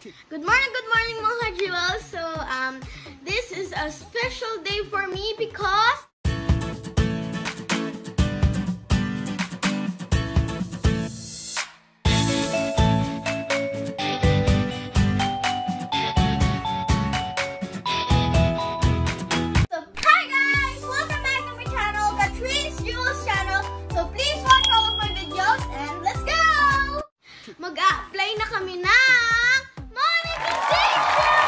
Good morning mga jewels. So, this is a special day for me because mag-a-apply na kami ng monetization!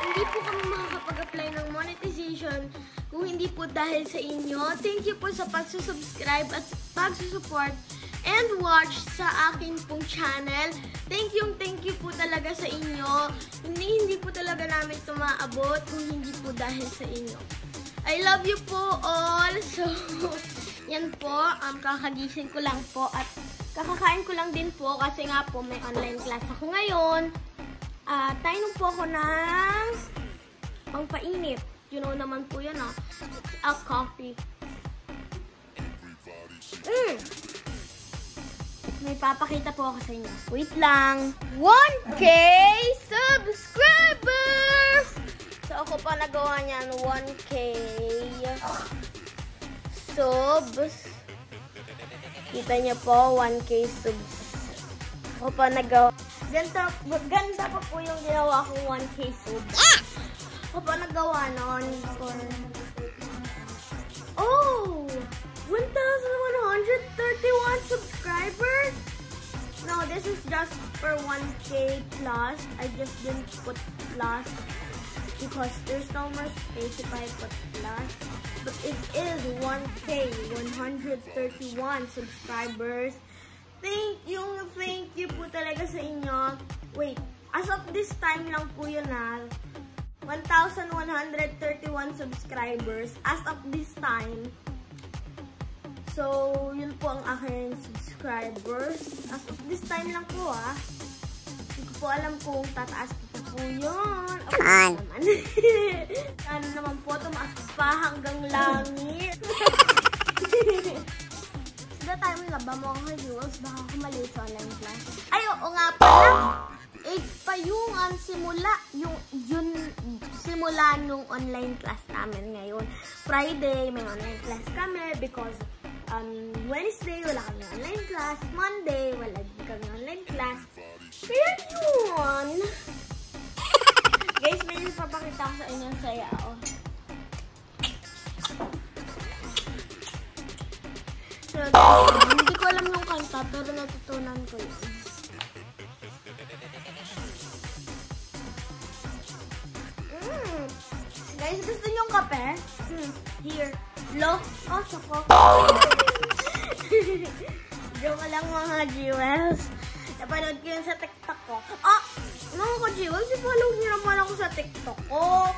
Hindi po kami makakapag-apply ng monetization kung hindi po dahil sa inyo. Thank you po sa pagsusubscribe at pagsusupport and watch sa akin pong channel. Thank you po talaga sa inyo. Hindi po talaga namin ito maabot kung hindi po dahil sa inyo. I love you po all. So, yan po. Kakagising ko lang po at kakakain ko lang din po kasi nga po may online class ako ngayon. Tainom po ako ng pangpainit. You know naman po yan a coffee. May papakita po ako sa inyo. Wait lang. 1K subscribers! So, ako pa nagawa niyan 1K subs. Kita niyo po, 1K subs. Ako pa nagawa. Ganda pa po yung ginawa kong 1K subs. Ako pa nagawa nun. Oh! 1,131 subscribers? No, this is just for 1K plus. I just didn't put plus because there's no more space if I put plus. But it is 1K, 131 subscribers. Thank you po talaga sa inyo. Wait, as of this time lang po yun 1,131 subscribers as of this time. So, yun po ang aking subscribers. As of this time lang po Hindi ko po alam kung tataas po yun. Sana naman po, tumaas pa hanggang langit. Sila tayo may laba mo mga jewels, baka kumali sa online class. Ay, oo nga pala. 8 pa yung simula nung online class namin ngayon. Friday, may online class kami because Wednesday, wala kami online class. Monday, wala din kami online class. Kaya yun. Guys, may ipapakita ko sa inyo ang saya. So, hindi ko alam yung kanta, pero natutunan ko yun. Guys, gusto niyo yung kape? Here. Lo. Oh, sako. Joke lang mga jewels. Napanood ko yun sa TikTok ko. Mga ka-jewels, i-follow niyo naman ako sa TikTok ko.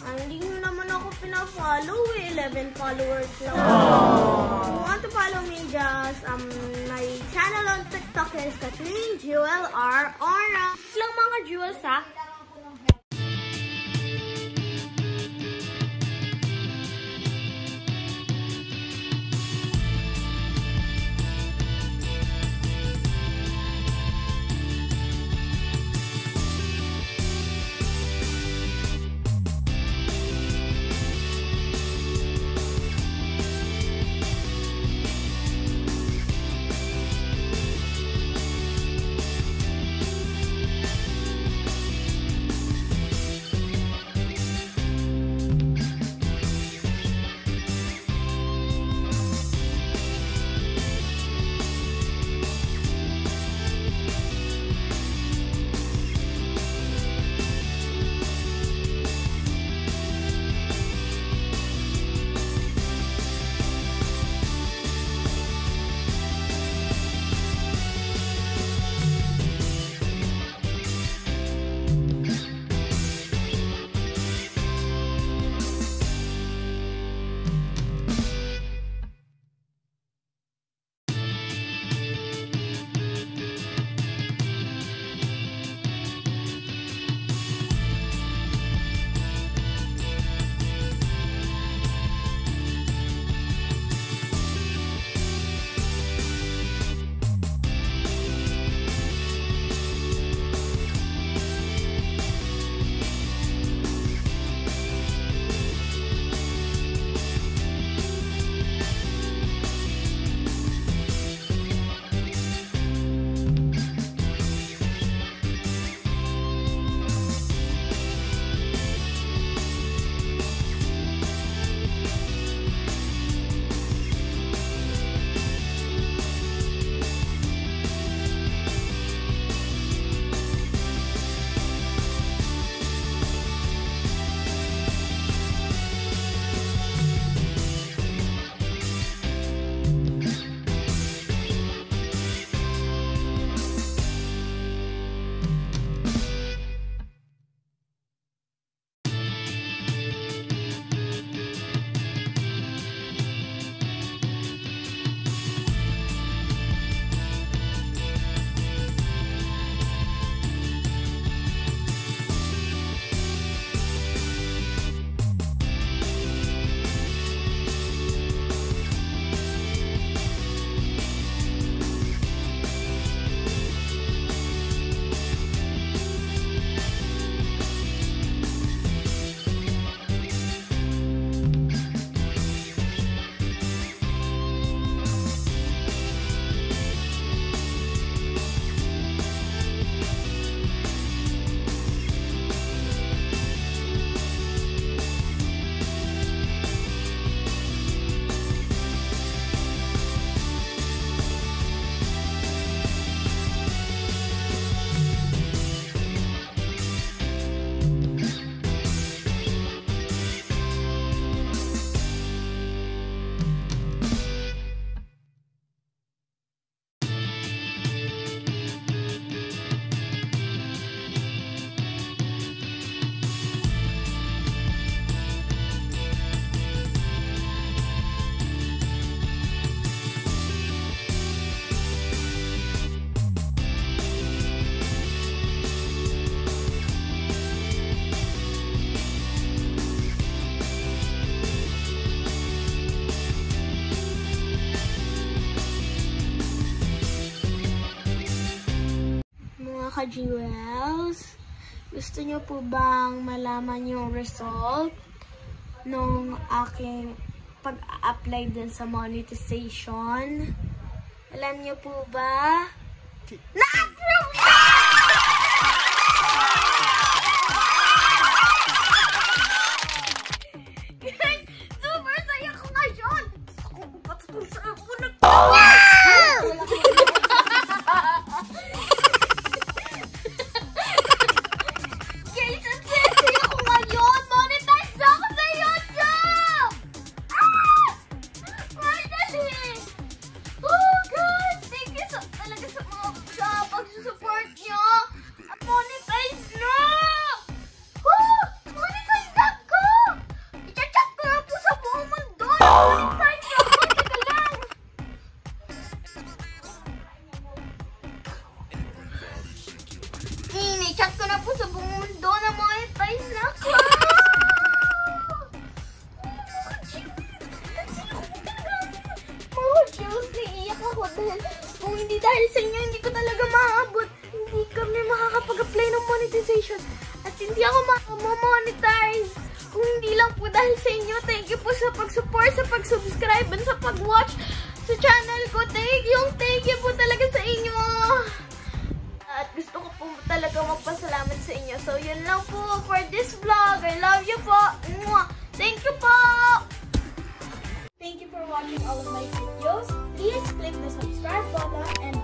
Hindi niyo naman ako pina-follow 11 followers lang. If you want to follow me, just my channel on TikTok is Kathleen Jewel R. Ora. Lang mga jewels ka-jewels. Gusto nyo po bang malaman yung result nung aking pag-apply din sa monetization? Alam nyo po ba? Na-approve na! Super saya ko ngayon! Ba't kung saan ko nagtawa? Guys, ang saya ko ngayon! Monetize na ako sa YouTube! Finally! Oh, guys! Thank you talaga sa pagsusupport nyo! Monetize na! Monetize na ako! I-chat ko na po sa buong mundo! Monetize na ako! Teka lang! I-chat ko na po sa buong mundo na monetize na ako! Mga chills, naiiyak ako dahil kung hindi dahil sa inyo, hindi ko talaga maaabot. Hindi kami makakapag-apply ng monetization at hindi ako ma-monetize. Kung hindi lang po dahil sa inyo, thank you po sa pag-support, sa pag-subscribe, and sa pag-watch sa channel ko. Thank you po talaga sa inyo. At gusto ko po talaga magpasalamat sa inyo. So, yun lang po for this vlog. I love you po. Thank you po. Thank you for watching all of my videos. Please click the subscribe button and